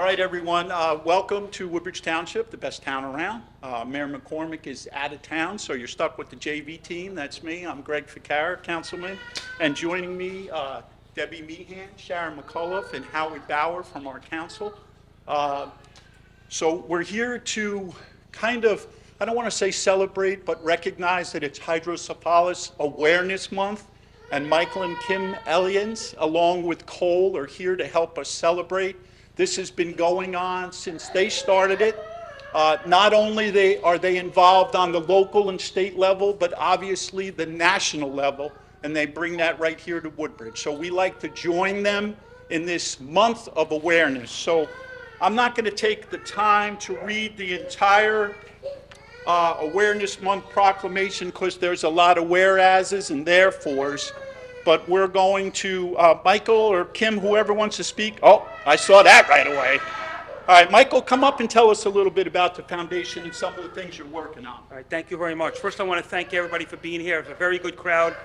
All right, everyone, welcome to Woodbridge Township, the best town around. Mayor McCormick is out of town, so you're stuck with the JV team. That's me. I'm Greg Ficara, councilman. And joining me, Debbie Meehan, Sharon McCullough, and Howie Bauer from our council. So we're here to kind of, I don't want to say celebrate, but recognize that it's Hydrocephalus Awareness Month. And Michael and Kim Ellians, along with Cole, are here to help us celebrate. This has been going on since they started it. Not only are they involved on the local and state level, but obviously the national level, and they bring that right here to Woodbridge. So we like to join them in this month of awareness. So I'm not going to take the time to read the entire Awareness Month proclamation because there's a lot of whereases and therefores. But we're going to, Michael or Kim, whoever wants to speak. Oh, I saw that right away. All right, Michael, come up and tell us a little bit about the foundation and some of the things you're working on. All right, thank you very much. First, I want to thank everybody for being here. It's a very good crowd.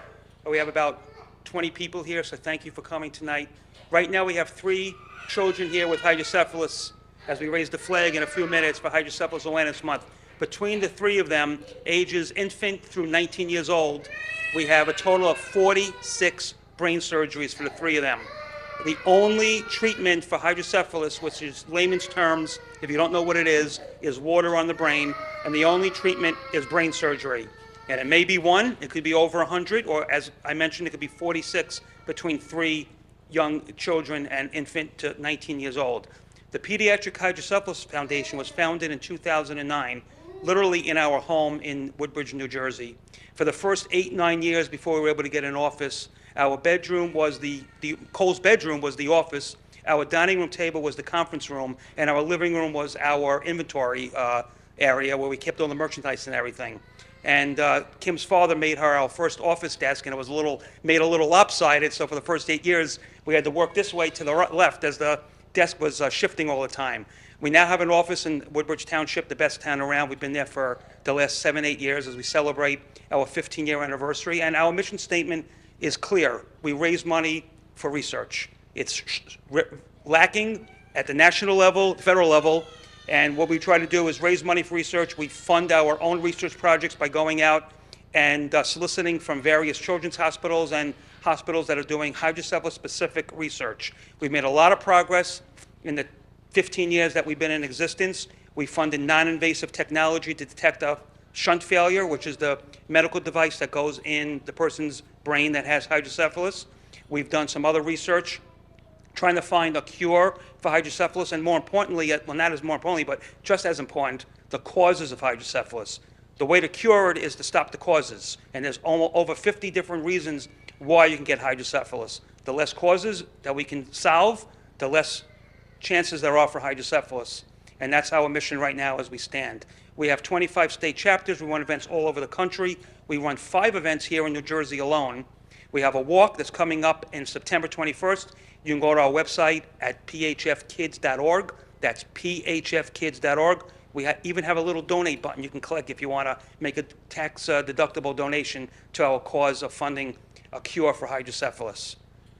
We have about 20 people here, so thank you for coming tonight. Right now, we have 3 children here with hydrocephalus as we raise the flag in a few minutes for Hydrocephalus Awareness Month. Between the 3 of them, ages infant through 19 years old, we have a total of 46 brain surgeries for the 3 of them. The only treatment for hydrocephalus, which is layman's terms, if you don't know what it is water on the brain, and the only treatment is brain surgery. And it may be 1, it could be over 100, or as I mentioned, it could be 46 between 3 young children and infant to 19 years old. The Pediatric Hydrocephalus Foundation was founded in 2009, literally in our home in Woodbridge, New Jersey. For the first 8-9 years before we were able to get an office, our bedroom was Cole's bedroom was the office, our dining room table was the conference room, and our living room was our inventory area where we kept all the merchandise and everything. And Kim's father made her our first office desk, and it was made a little lopsided, so for the first 8 years, we had to work this way to the left as the desk was shifting all the time. We now have an office in Woodbridge Township, the best town around. We've been there for the last 7-8 years as we celebrate our 15-year anniversary. And our mission statement is clear. We raise money for research. It's lacking at the national level, federal level. And what we try to do is raise money for research. We fund our own research projects by going out and soliciting from various children's hospitals and hospitals that are doing hydrocephalus-specific research. We've made a lot of progress in the 15 years that we've been in existence. We funded non-invasive technology to detect a shunt failure, which is the medical device that goes in the person's brain that has hydrocephalus. We've done some other research trying to find a cure for hydrocephalus, and more importantly, well, not as more importantly, but just as important, the causes of hydrocephalus. The way to cure it is to stop the causes, and there's over 50 different reasons why you can get hydrocephalus. The less causes that we can solve, the less chances there are for hydrocephalus. And that's our mission right now as we stand. We have 25 state chapters. We run events all over the country. We run 5 events here in New Jersey alone. We have a walk that's coming up in September 21st. You can go to our website at phfkids.org. That's phfkids.org. We even have a little donate button you can click if you want to make a tax-deductible donation to our cause of funding a cure for hydrocephalus.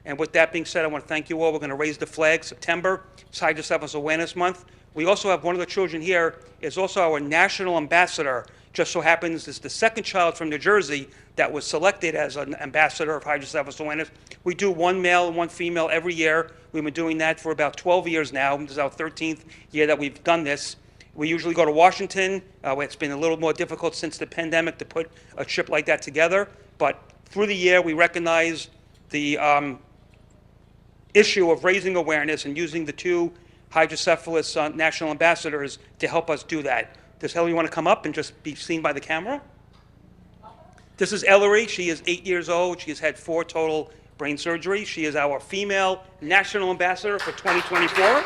And with that being said, I want to thank you all. We're going to raise the flag. September, it's Hydrocephalus Awareness Month. We also have one of the children here is also our national ambassador. Just so happens it's the second child from New Jersey that was selected as an ambassador of hydrocephalus awareness. We do 1 male and 1 female every year. We've been doing that for about 12 years now. This is our 13th year that we've done this. We usually go to Washington. It's been a little more difficult since the pandemic to put a trip like that together. But through the year, we recognize the issue of raising awareness and using the 2 hydrocephalus national ambassadors to help us do that. Does Hillary want to come up and just be seen by the camera? This is Ellery. She is 8 years old. She has had 4 total brain surgeries. She is our female national ambassador for 2024.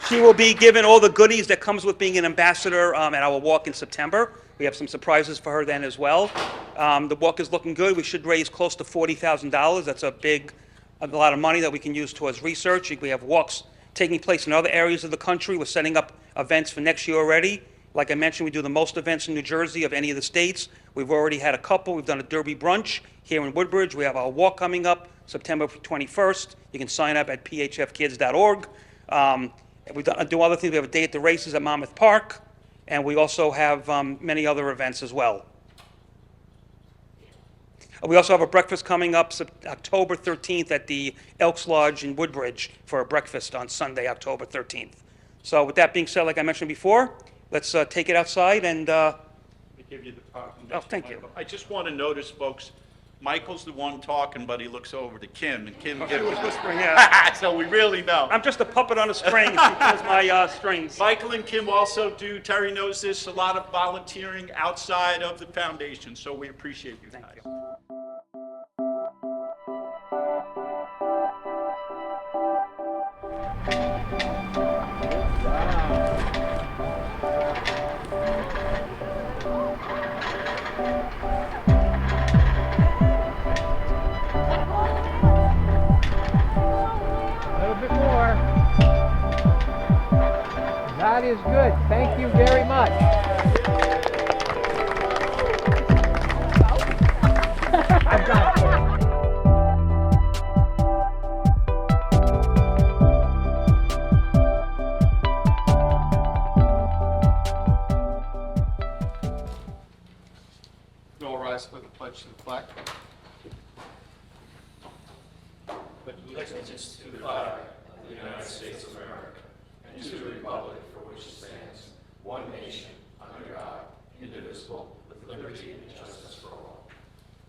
She will be given all the goodies that comes with being an ambassador at our walk in September. We have some surprises for her then as well. The walk is looking good. We should raise close to $40,000. That's a lot of money that we can use towards research. We have walks taking place in other areas of the country. We're setting up events for next year already. Like I mentioned, we do the most events in New Jersey of any of the states. We've already had a couple. We've done a Derby brunch here in Woodbridge. We have our walk coming up September 21st. You can sign up at phfkids.org. We do other things. We have a day at the races at Monmouth Park, and we also have many other events as well. We also have a breakfast coming up October 13th at the Elks Lodge in Woodbridge for a breakfast on Sunday, October 13th. So with that being said, like I mentioned before, let's take it outside and, Let me give you the problem. Oh, thank you. I just want to notice, folks, Michael's the one talking, but he looks over to Kim, and Kim she was gives whispering, yeah. So we really know. I'm just a puppet on a string. She pulls my strings. Michael and Kim also do, Terry knows this, a lot of volunteering outside of the foundation, so we appreciate you guys. Thank you. A little bit more. That is good. Thank you very much. I've got it. All rise for the pledge to the flag.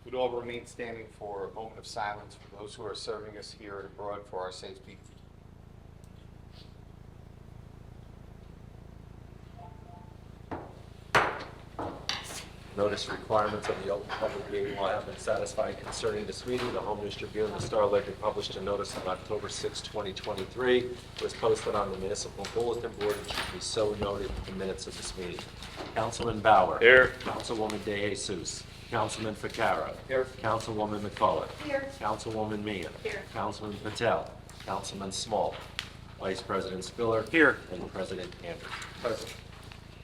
Would all remain standing for a moment of silence for those who are serving us here and abroad for our safety. Notice requirements of the Open Public Meeting Law have been satisfied concerning this meeting. The Home News Tribune, the Star Ledger published a notice on October 6, 2023. It was posted on the municipal bulletin board and should be so noted in the minutes of this meeting. Councilman Bauer. Here. Councilwoman De Jesus. Councilman Ficarra. Here. Councilwoman McCullough. Here. Councilwoman Meehan. Here. Councilman Patel. Councilman Small. Vice President Spiller. Here. And President Andrews. Present.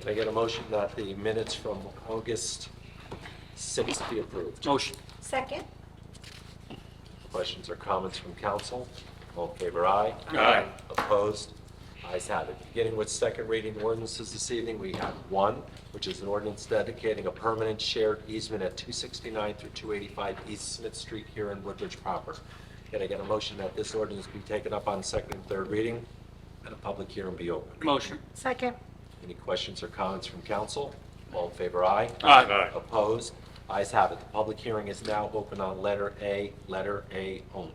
Can I get a motion that the minutes from August 6th be approved? Motion. Second. Questions or comments from council? All in favor, aye. Aye. Opposed? Ayes have it. Beginning with second reading ordinances this evening, we have one, which is an ordinance dedicating a permanent shared easement at 269 through 285 East Smith Street here in Woodbridge proper. Can I get a motion that this ordinance be taken up on second and third reading and a public hearing be opened? Motion. Second. Any questions or comments from council? All in favor, aye. Aye. Opposed? Ayes have it. The public hearing is now open on letter A only.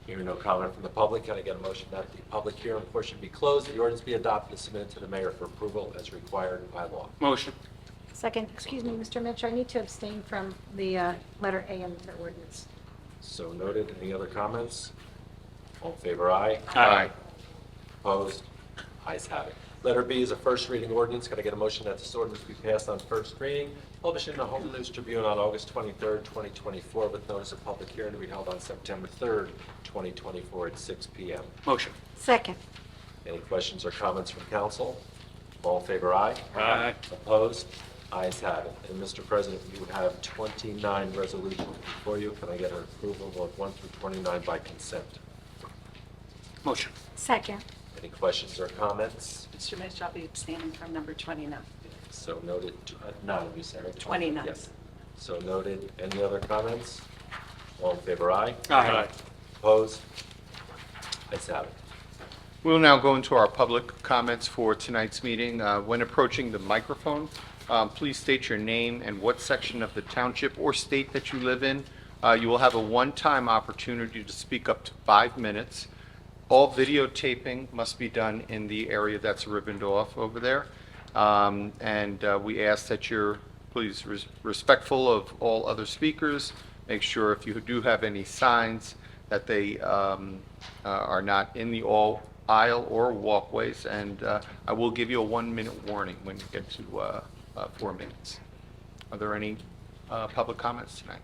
Hearing no comment from the public, can I get a motion that the public hearing portion be closed, the ordinance be adopted and submitted to the mayor for approval as required by law? Motion. Second. Excuse me, Mr. Mitch, I need to abstain from the letter A in the ordinance. So noted. Any other comments? All in favor, aye. Aye. Opposed? Ayes have it. Letter B is a first reading ordinance. Can I get a motion that this ordinance be passed on first reading, published in the Home News Tribune on August 23rd, 2024, with notice of public hearing to be held on September 3rd, 2024 at 6 p.m. Motion. Second. Any questions or comments from council? All in favor, aye. Aye. Opposed? Ayes have it. And Mr. President, you have 29 resolutions before you. Can I get an approval of 1 through 29 by consent? Motion. Second. Any questions or comments? Mr. Mitch, I'll be abstaining from number 29. So noted, none, you said it? 29. Yes. So noted. Any other comments? All in favor, aye. Aye. Opposed? Ayes have it. We'll now go into our public comments for tonight's meeting. When approaching the microphone, please state your name and what section of the township or state that you live in. You will have a one-time opportunity to speak up to 5 minutes. All videotaping must be done in the area that's ribboned off over there. We ask that you're please respectful of all other speakers. Make sure if you do have any signs that they are not in the all aisle or walkways. And I will give you a 1-minute warning when you get to 4 minutes. Are there any public comments tonight?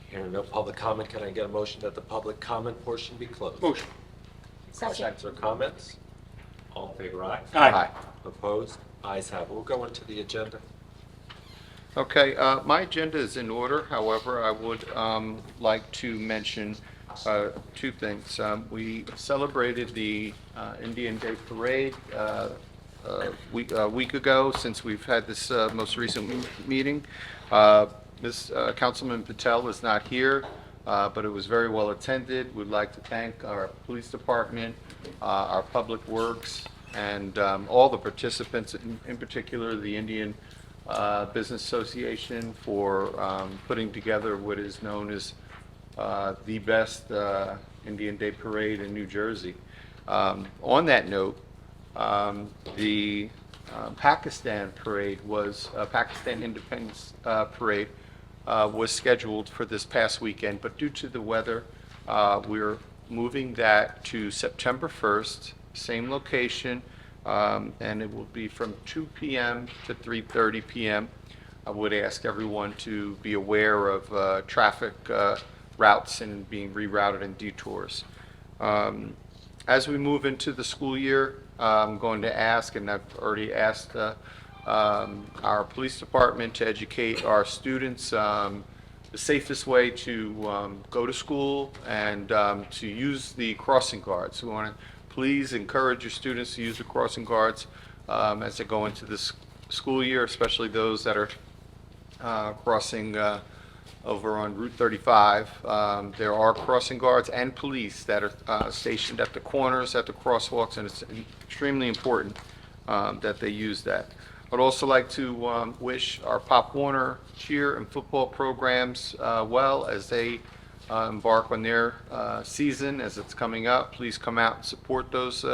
Hearing no public comment, can I get a motion that the public comment portion be closed? Motion. Second. Questions or comments? All in favor, aye. Aye. Opposed? Ayes have it. We'll go into the agenda. Okay, my agenda is in order. However, I would like to mention two things. We celebrated the Indian Day Parade a week ago, since we've had this most recent meeting. This Councilman Patel is not here, but it was very well attended. We'd like to thank our police department, our public works, and all the participants, in particular the Indian Business Association, for putting together what is known as the best Indian Day Parade in New Jersey. On that note, the Pakistan parade was Pakistan Independence Parade was scheduled for this past weekend, but due to the weather, we're moving that to September 1st, same location, and it will be from 2 p.m. to 3:30 p.m. I would ask everyone to be aware of traffic routes and being rerouted and detours. As we move into the school year, I'm going to ask, and I've already asked our police department to educate our students the safest way to go to school and to use the crossing guards. We want to please encourage your students to use the crossing guards as they go into this school year, especially those that are crossing over on Route 35. There are crossing guards and police that are stationed at the corners, at the crosswalks, and it's extremely important that they use that. I'd also like to wish our Pop Warner cheer and football programs well as they embark on their season as it's coming up. Please come out and support those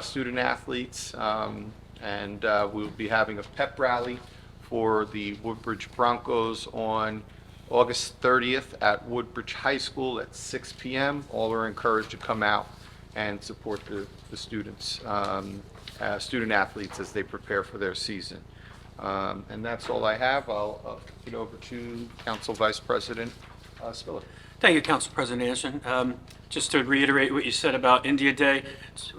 student athletes, and we'll be having a pep rally for the Woodbridge Broncos on August 30th at Woodbridge High School at 6 p.m. All are encouraged to come out and support the students, student athletes, as they prepare for their season. And that's all I have. I'll kick it over to Council Vice President Spiller. Thank you, Council President Anderson. Just to reiterate what you said about India Day,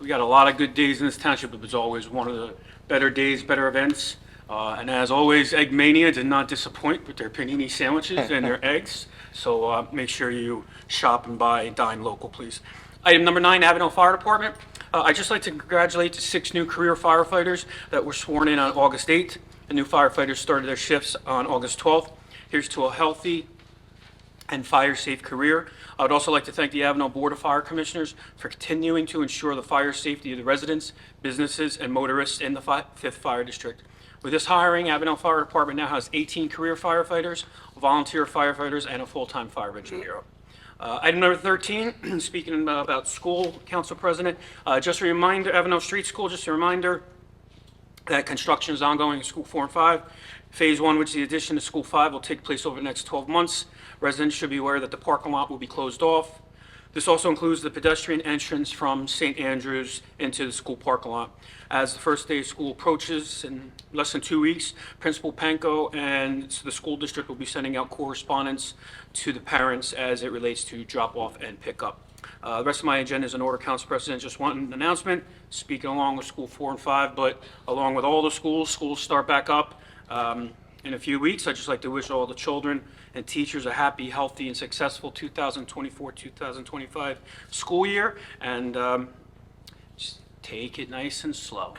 we got a lot of good days in this township. It was always one of the better days, better events. And as always, Egg Mania did not disappoint with their panini sandwiches and their eggs. So make sure you shop and buy, dine local, please. Item number 9, Avenel Fire Department. I'd just like to congratulate the 6 new career firefighters that were sworn in on August 8th. The new firefighters started their shifts on August 12th. Here's to a healthy and fire-safe career. I would also like to thank the Avenel Board of Fire Commissioners for continuing to ensure the fire safety of the residents, businesses, and motorists in the 5th Fire District. With this hiring, Avenel Fire Department now has 18 career firefighters, volunteer firefighters, and a full-time fire engine bureau. Item number 13, speaking about school, Council President, just a reminder, Avenel Street School, just a reminder that construction is ongoing in School 4 and 5. Phase 1, which is the addition to School 5, will take place over the next 12 months. Residents should be aware that the parking lot will be closed off. This also includes the pedestrian entrance from St. Andrews into the school parking lot. As the first day of school approaches in less than 2 weeks, Principal Panko and the school district will be sending out correspondence to the parents as it relates to drop-off and pickup. The rest of my agenda is in order, Council President. Just one announcement, speaking along with School 4 and 5, but along with all the schools start back up in a few weeks. I'd just like to wish all the children and teachers a happy, healthy, and successful 2024-2025 school year, and just take it nice and slow.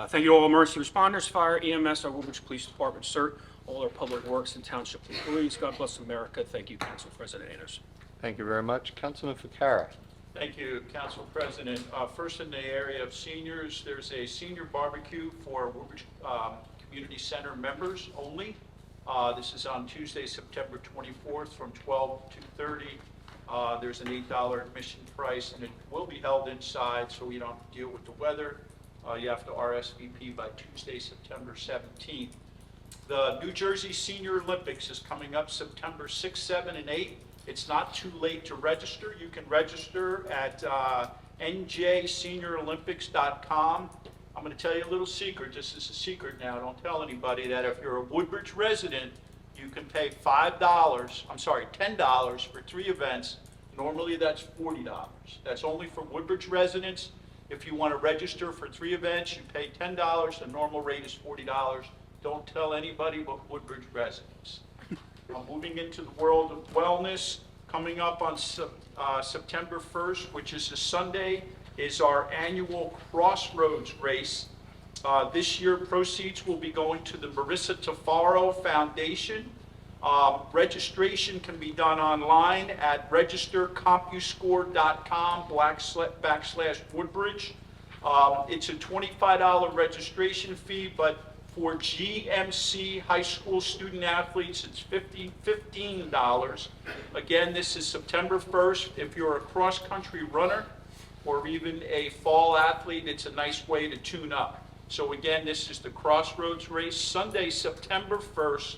Thank you to all emergency responders, fire, EMS, our Woodbridge Police Department, CERT, all our public works and township employees. God bless America. Thank you, Council President Anderson. Thank you very much. Councilman Ficarra. Thank you, Council President. First, in the area of seniors, there's a senior barbecue for Woodbridge Community Center members only. This is on Tuesday, September 24th from 12 to 2:30. There's an $8 admission price, and it will be held inside, so we don't have to deal with the weather. You have to RSVP by Tuesday, September 17th. The New Jersey Senior Olympics is coming up September 6, 7, and 8. It's not too late to register. You can register at njseniorolympics.com. I'm going to tell you a little secret. This is a secret now. Don't tell anybody that if you're a Woodbridge resident, you can pay $10 for 3 events. Normally that's $40. That's only for Woodbridge residents. If you want to register for 3 events, you pay $10. The normal rate is $40. Don't tell anybody but Woodbridge residents. Moving into the world of wellness, coming up on September 1st, which is a Sunday, is our annual Crossroads race. This year, proceeds will be going to the Marissa Tafaro Foundation. Registration can be done online at registercompuscore.com/Woodbridge. It's a $25 registration fee, but for GMC high school student athletes, it's $15. Again, this is September 1st. If you're a cross-country runner or even a fall athlete, it's a nice way to tune up. So again, this is the Crossroads race, Sunday, September 1st.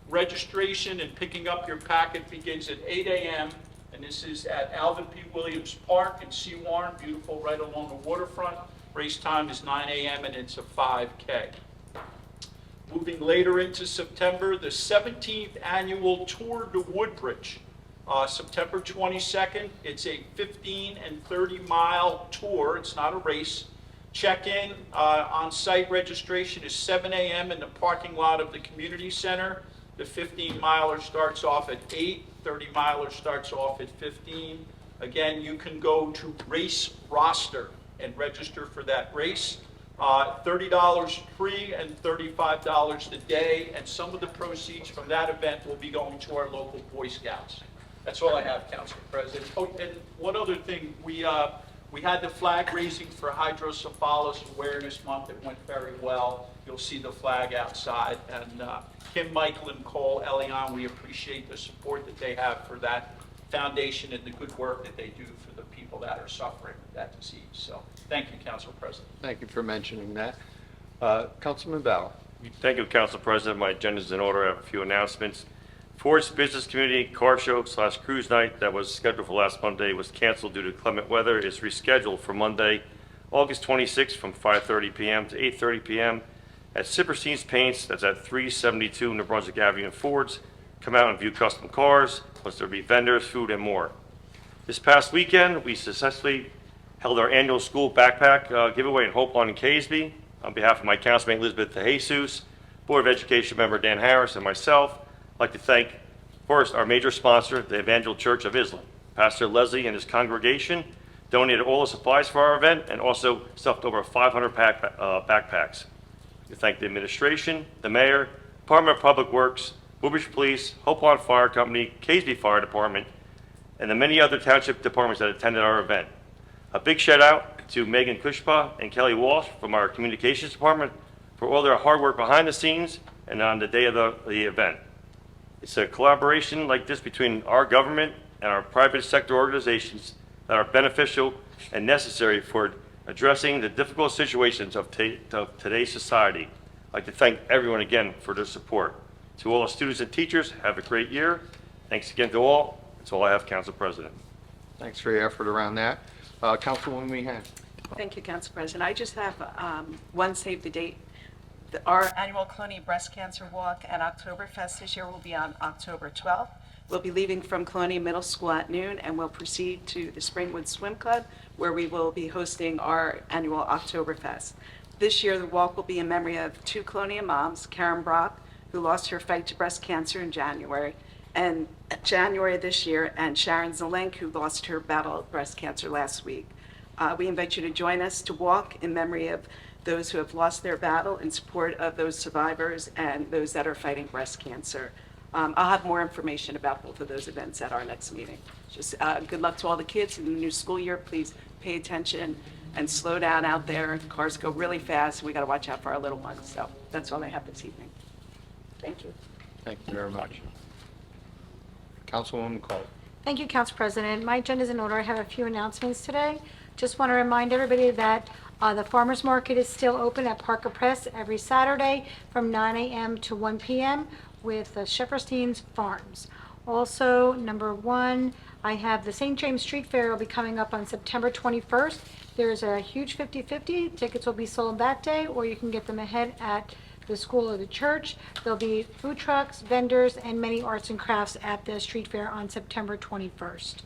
Registration and picking up your packet begins at 8 a.m. and this is at Alvin P. Williams Park in Seawarren, beautiful right along the waterfront. Race time is 9 a.m. and it's a 5K. Moving later into September, the 17th annual Tour de Woodbridge, September 22nd. It's a 15 and 30 mile tour. It's not a race. Check-in on-site registration is 7 a.m. in the parking lot of the community center. The 15-miler starts off at 8, 30-miler starts off at 15. Again, you can go to Race Roster and register for that race. $30 free and $35 a day, and some of the proceeds from that event will be going to our local Boy Scouts. That's all I have, Council President. Oh, and one other thing, we had the flag raising for Hydrocephalus Awareness Month. It went very well. You'll see the flag outside. And Kim, Michael, and Cole, Elion, we appreciate the support that they have for that foundation and the good work that they do for the people that are suffering with that disease. So thank you, Council President. Thank you for mentioning that. Councilman Bauer. Thank you, Council President. My agenda is in order. I have a few announcements. Ford's Business Community Car Show / Cruise Night that was scheduled for last Monday was canceled due to clement weather. Is rescheduled for Monday, August 26th from 5:30 p.m. to 8:30 p.m. at Sipperstein's Paints. That's at 372 New Brunswick Avenue in Ford's. Come out and view custom cars, plus there'll be vendors, food, and more. This past weekend, we successfully held our annual school backpack giveaway in Hope Lawn and Casby. On behalf of my councilmate Elizabeth DeJesus, Board of Education member Dan Harris, and myself, I'd like to thank first our major sponsor, the Evangel Church of Islam. Pastor Leslie and his congregation donated all the supplies for our event and also stuffed over 500 backpacks. We thank the administration, the mayor, Department of Public Works, Woodbridge Police, Hope Lawn Fire Company, Casby Fire Department, and the many other township departments that attended our event. A big shout out to Megan Kushpa and Kelly Walsh from our communications department for all their hard work behind the scenes and on the day of the event. It's a collaboration like this between our government and our private sector organizations that are beneficial and necessary for addressing the difficult situations of today's society. I'd like to thank everyone again for their support. To all the students and teachers, have a great year. Thanks again to all. That's all I have, Council President. Thanks for your effort around that. Councilwoman Meehan. Thank you, Council President. I just have one save the date. Our annual Clooney Breast Cancer Walk at Oktoberfest this year will be on October 12th. We'll be leaving from Clooney Middle School at noon, and we'll proceed to the Springwood Swim Club, where we will be hosting our annual Oktoberfest. This year, the walk will be in memory of two Clooney moms, Karen Brock, who lost her fight to breast cancer in January this year, and Sharon Zelenk, who lost her battle of breast cancer last week. We invite you to join us to walk in memory of those who have lost their battle in support of those survivors and those that are fighting breast cancer. I'll have more information about both of those events at our next meeting. Just good luck to all the kids in the new school year. Please pay attention and slow down out there. Cars go really fast. We got to watch out for our little ones. So that's all I have this evening. Thank you. Thank you very much. Councilwoman Cole. Thank you, Council President. My agenda is in order. I have a few announcements today. Just want to remind everybody that the farmers market is still open at Parker Press every Saturday from 9 a.m. to 1 p.m. with Shefferstein's Farms. Also, number one, I have the St. James Street Fair will be coming up on September 21st. There's a huge 50-50. Tickets will be sold that day, or you can get them ahead at the school or the church. There'll be food trucks, vendors, and many arts and crafts at the street fair on September 21st.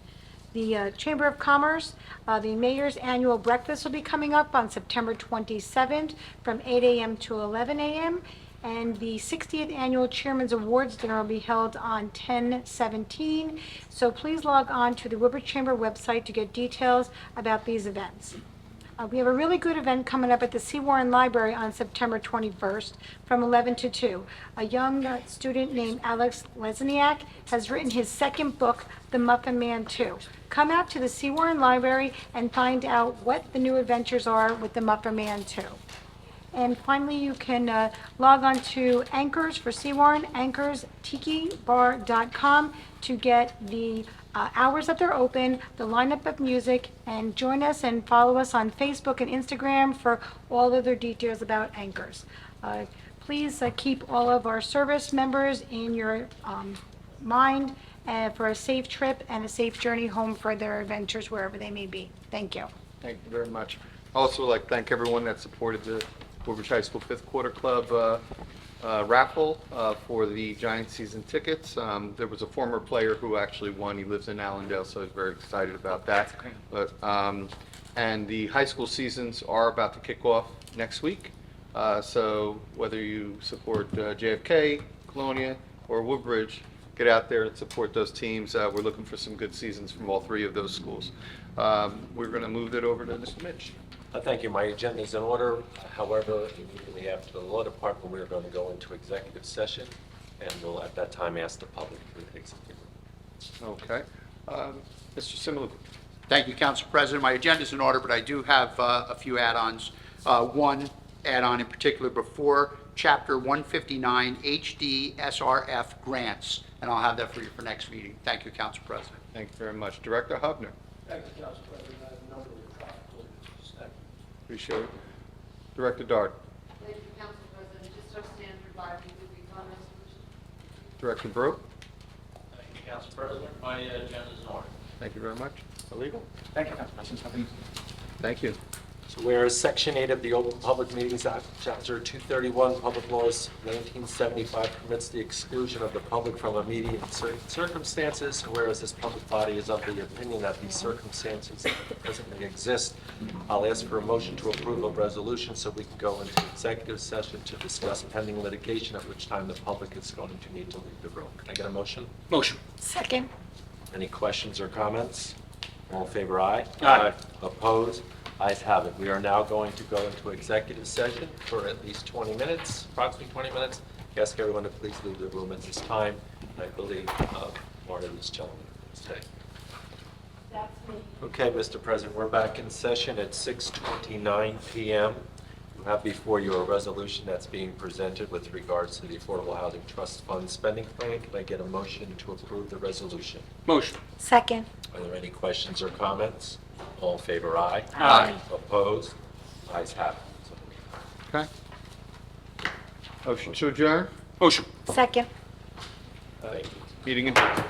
The Chamber of Commerce, the Mayor's Annual Breakfast will be coming up on September 27th from 8 a.m. to 11 a.m. And the 60th Annual Chairman's Awards Dinner will be held on 10/17. So please log on to the Woodbridge Chamber website to get details about these events. We have a really good event coming up at the C. Warren Library on September 21st from 11 to 2. A young student named Alex Lesniak has written his second book, The Muffin Man 2. Come out to the C. Warren Library and find out what the new adventures are with The Muffin Man 2. And finally, you can log on to Anchors for Seawarren, anchorstikibar.com to get the hours that they're open, the lineup of music, and join us and follow us on Facebook and Instagram for all other details about Anchors. Please keep all of our service members in your mind for a safe trip and a safe journey home for their adventures wherever they may be. Thank you. Thank you very much. Also, like, thank everyone that supported the Woodbridge High School Fifth Quarter Club raffle for the Giants season tickets. There was a former player who actually won. He lives in Allendale, so I was very excited about that. But and the high school seasons are about to kick off next week. So whether you support JFK, Colonia, or Woodbridge, get out there and support those teams. We're looking for some good seasons from all three of those schools. We're going to move it over to Mr. Mitch. Thank you. My agenda is in order. However, immediately after the law department, we're going to go into executive session, and we'll at that time ask the public for the executive. Okay. Mr. Similuk. Thank you, Council President. My agenda is in order, but I do have a few add-ons. One add-on in particular before Chapter 159 HD SRF grants, and I'll have that for you for next meeting. Thank you, Council President. Thank you very much. Director Hubner. Thank you, Council President. I have a number of topical issues. Thank you. Appreciate it. Director Dard. Thank you, Council President. Just our standard bi-weekly recon resolution. Director Brew. Thank you, Council President. My agenda is in order. Thank you very much. Illegal. Thank you, Council President. Thank you. So whereas Section 8 of the Open Public Meetings Act, Chapter 231, Public Laws 1975 permits the exclusion of the public from a meeting in certain circumstances, and whereas this public body is of the opinion that these circumstances presently exist, I'll ask for a motion to approve a resolution so we can go into executive session to discuss pending litigation, at which time the public is going to need to leave the room. Can I get a motion? Motion. Second. Any questions or comments? All in favor, aye? Aye. Opposed? Ayes have it. We are now going to go into executive session for at least 20 minutes, approximately 20 minutes. I ask everyone to please leave the room at this time. I believe one of these gentlemen will stay. That's me. Okay, Mr. President, we're back in session at 6:29 p.m. You have before you a resolution that's being presented with regards to the Affordable Housing Trust Fund spending plan. Can I get a motion to approve the resolution? Motion. Second. Are there any questions or comments? All in favor, aye? Aye. Opposed? Ayes have it. Okay. Motion to adjourn. Motion. Second. Thank you. Meeting adjourned.